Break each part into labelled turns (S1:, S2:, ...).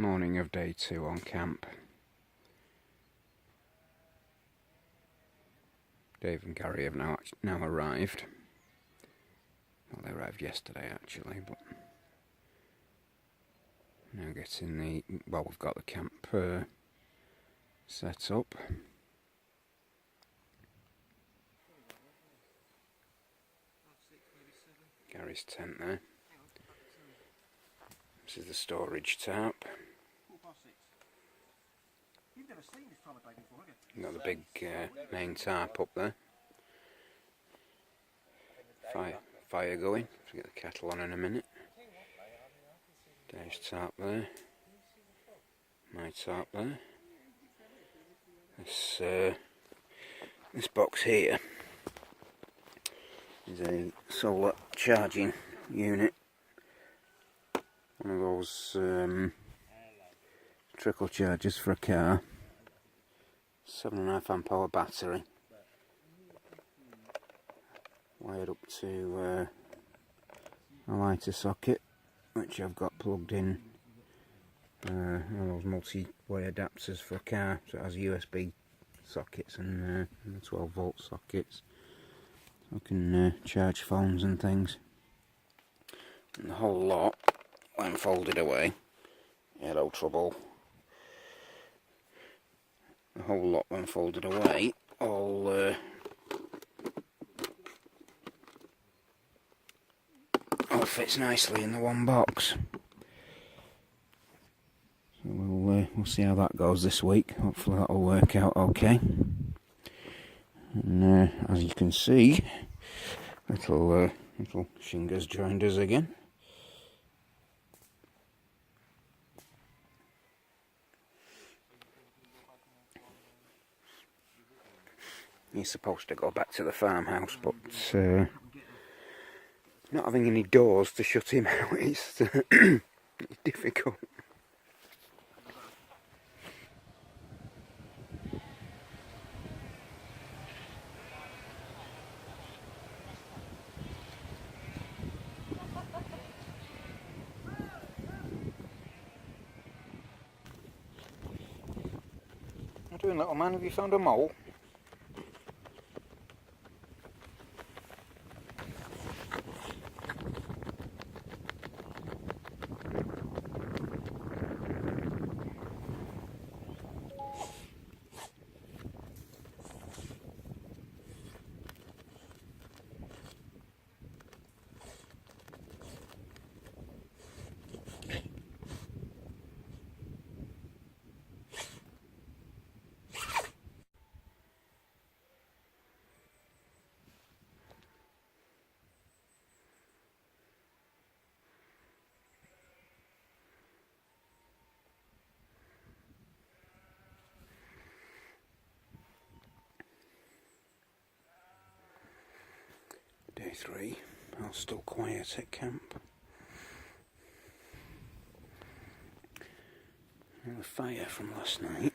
S1: Morning of day 2 on camp. Dave and Gary have now arrived. Well, they arrived yesterday actually, but now getting we've got the camp set up. Gary's tent there. This is the storage tarp. Got the big main tarp up there. Fire going. So get the kettle on in a minute. Dave's tarp there. My tarp there. This box here is a solar charging unit. One of those trickle chargers for a car. 7.5 amp hour battery. Wired up to a lighter socket, which I've got plugged in. One of those multi-way adapters for a car, so it has USB sockets and 12 volt sockets. So I can charge phones and things. And the whole lot, when folded away, hello trouble. The whole lot when folded away, all fits nicely in the one box. So we'll see how that goes this week. Hopefully that'll work out okay. And as you can see, little Shinga's joined us again. He's supposed to go back to the farmhouse, but not having any doors to shut him out is difficult. What are you doing, little man? Have you found a mole? Day 3, all still quiet at camp. And the fire from last night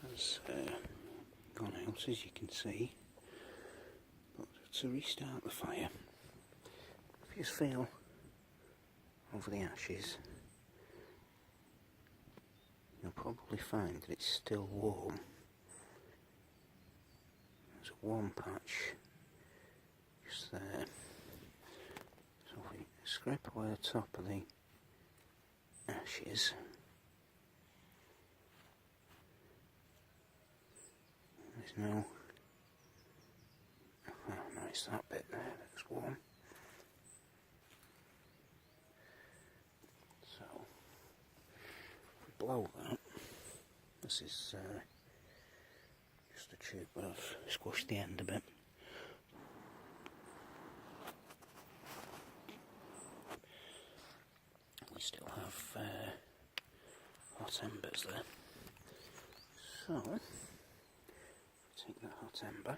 S1: has gone out, as you can see. But to restart the fire, if you just feel over the ashes, you'll probably find that it's still warm. There's a warm patch just there. So if we scrape away the top of the ashes, there's no, oh no, it's that bit there that's warm. So if we blow that, this is just a tube, but I've squashed the end a bit. We still have hot embers there. So, take that hot ember,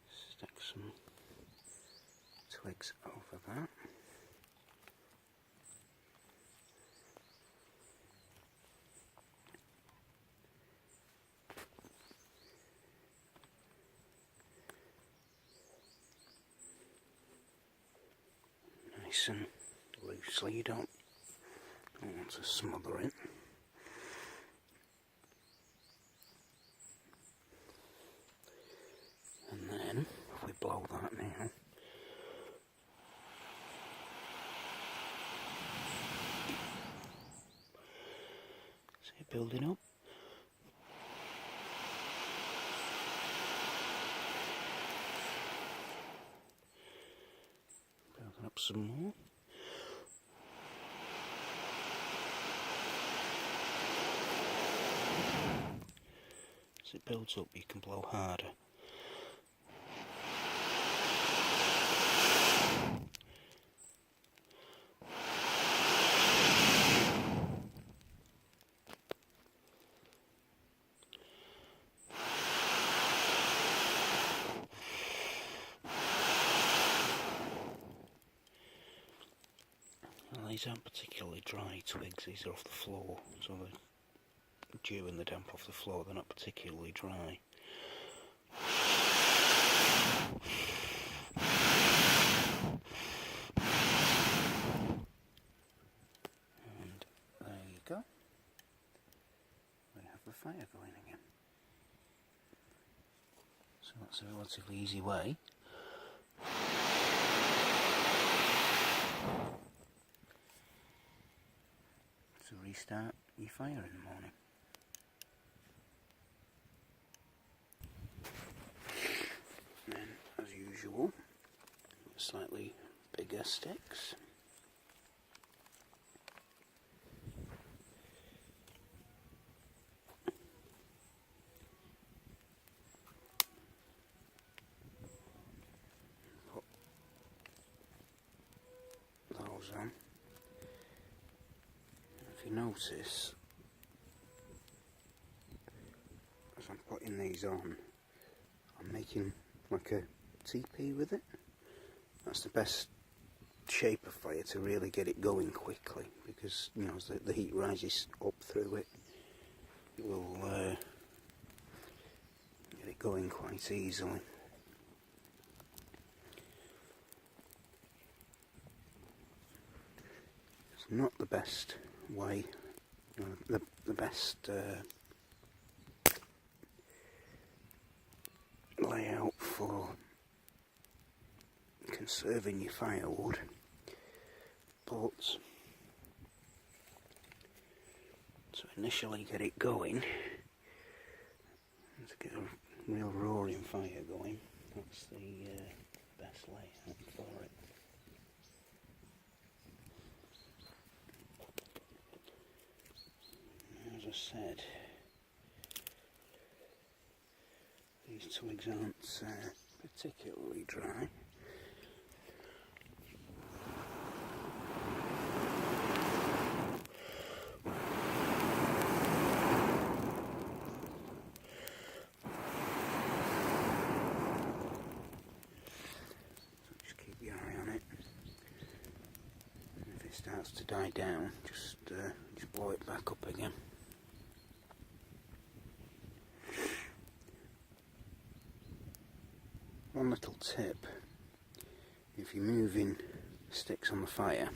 S1: stick some twigs over that. nice and loosely. You don't want to smother it. And then, if we blow that now, see it building up. Building up some more. As it builds up, you can blow harder. Well, these aren't particularly dry twigs, these are off the floor, so the dew and the damp off the floor, they're not particularly dry. And there you go. We have the fire going again. So that's a relatively easy way to restart your fire in the morning. And then, as usual, slightly bigger sticks. Put those on. If you notice, as I'm putting these on, I'm making like a teepee with it. That's the best shape of fire to really get it going quickly, because you know, as the heat rises up through it, it will get it going quite easily. It's not the best way, you know, the best layout for conserving your firewood, but to initially get it going, to get a real roaring fire going, that's the best layout for it. As I said, these twigs aren't particularly dry. So just keep your eye on it. And if it starts to die down, just blow it back up again. One little tip: if you're moving sticks on the fire,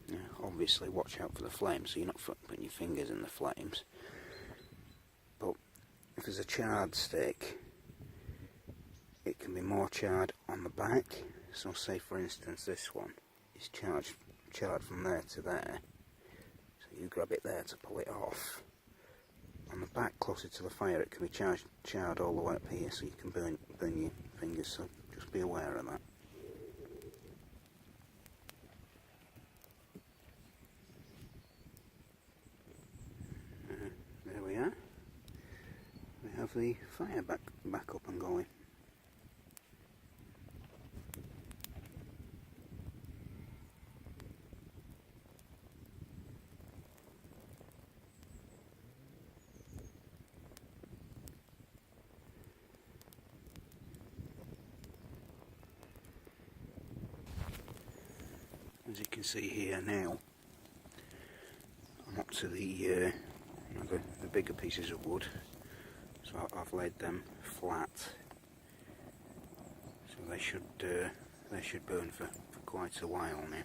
S1: you know, obviously watch out for the flames so you're not putting your fingers in the flames. But if there's a charred stick, it can be more charred on the back. So say for instance this one is charred from there to there, so you grab it there to pull it off. On the back closer to the fire it can be charred all the way up here, so you can burn your fingers, so just be aware of that. There we are. We have the fire back up and going. As you can see here now, I'm up to the bigger pieces of wood, so I've laid them flat, so they should burn for quite a while now.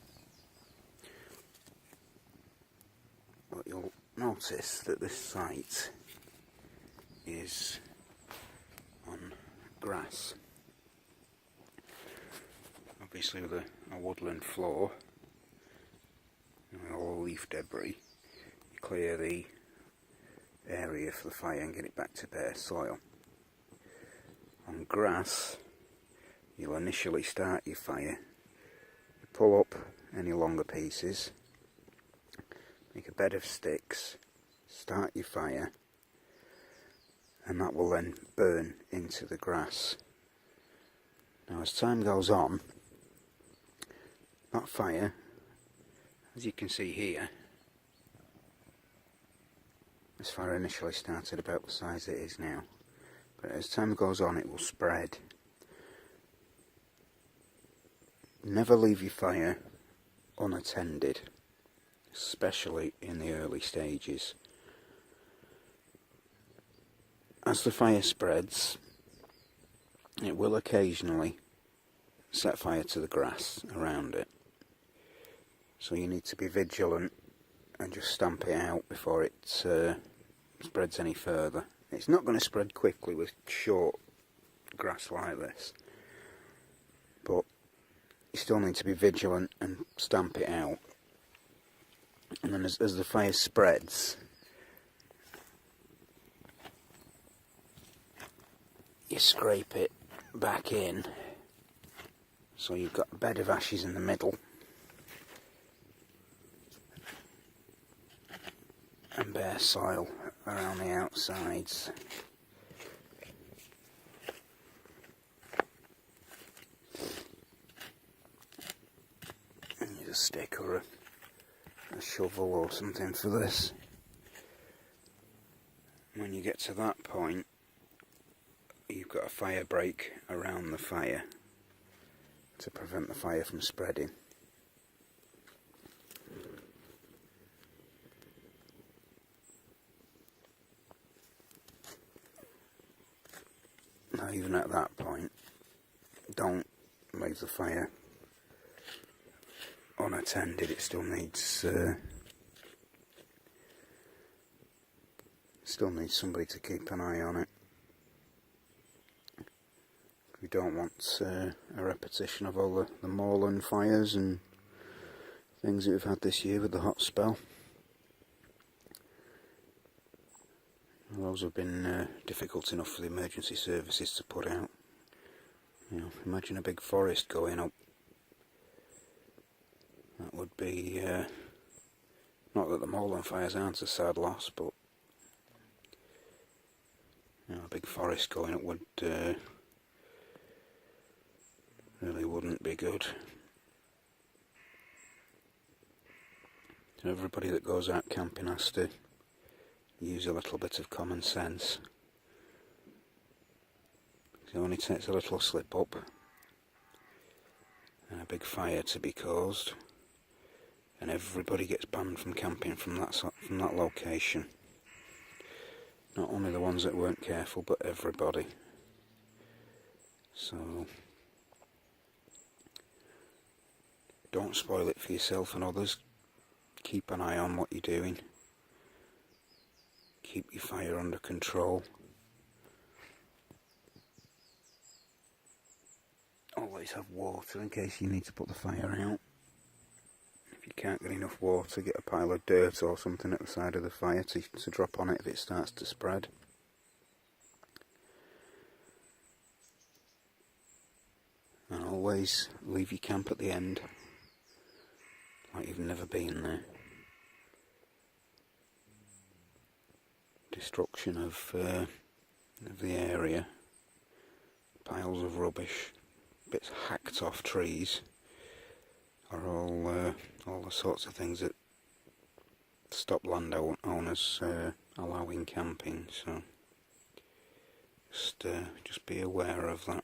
S1: but you'll notice that this site is on grass. Obviously with a woodland floor, and with all the leaf debris, you clear the area for the fire and get it back to bare soil. On grass, you'll initially start your fire, you pull up any longer pieces, make a bed of sticks, start your fire, and that will then burn into the grass. Now as time goes on, that fire, as you can see here, this fire initially started about the size it is now, but as time goes on it will spread. Never leave your fire unattended, especially in the early stages. As the fire spreads, it will occasionally set fire to the grass around it. So you need to be vigilant and just stamp it out before it spreads any further. It's not going to spread quickly with short grass like this, but you still need to be vigilant and stamp it out. And then as the fire spreads, you scrape it back in, so you've got a bed of ashes in the middle and bare soil around the outsides. And use a stick or a shovel or something for this. When you get to that point, you've got a fire break around the fire to prevent the fire from spreading. Now even at that point, don't leave the fire unattended. It still needs somebody to keep an eye on it. We don't want a repetition of all the moorland fires and things that we've had this year with the hot spell. Those have been difficult enough for the emergency services to put out. You know, imagine a big forest going up. That would be, not that the moorland fires aren't a sad loss, but you know, a big forest going up would really wouldn't be good. So everybody that goes out camping has to use a little bit of common sense. It only takes a little slip up and a big fire to be caused, and everybody gets banned from camping from that location. Not only the ones that weren't careful, but everybody. So don't spoil it for yourself and others. Keep an eye on what you're doing. Keep your fire under control. Always have water in case you need to put the fire out. If you can't get enough water, get a pile of dirt or something at the side of the fire to drop on it if it starts to spread. And always leave your camp at the end, like you've never been there. Destruction of the area, piles of rubbish, bits hacked off trees, are all the sorts of things that stop landowners allowing camping. So just be aware of that.